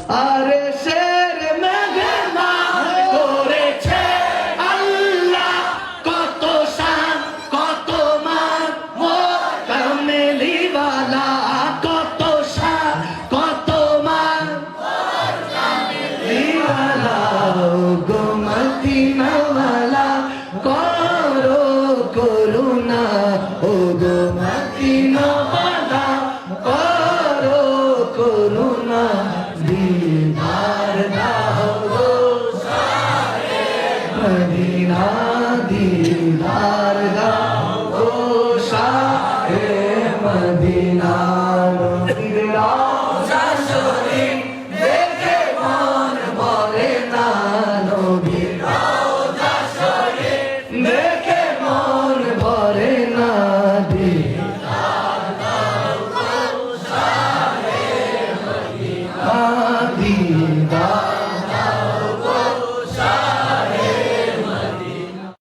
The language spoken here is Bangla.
আরে শের মেঘনা করেছে আল্লাহ, কত শান কত মান মোর কামলিওয়ালা, কত শান কত মান মোর কামলিওয়ালা। গো মদিনাওয়ালা করো করুণা, ও গো মদিনাওয়ালা করো করুণা।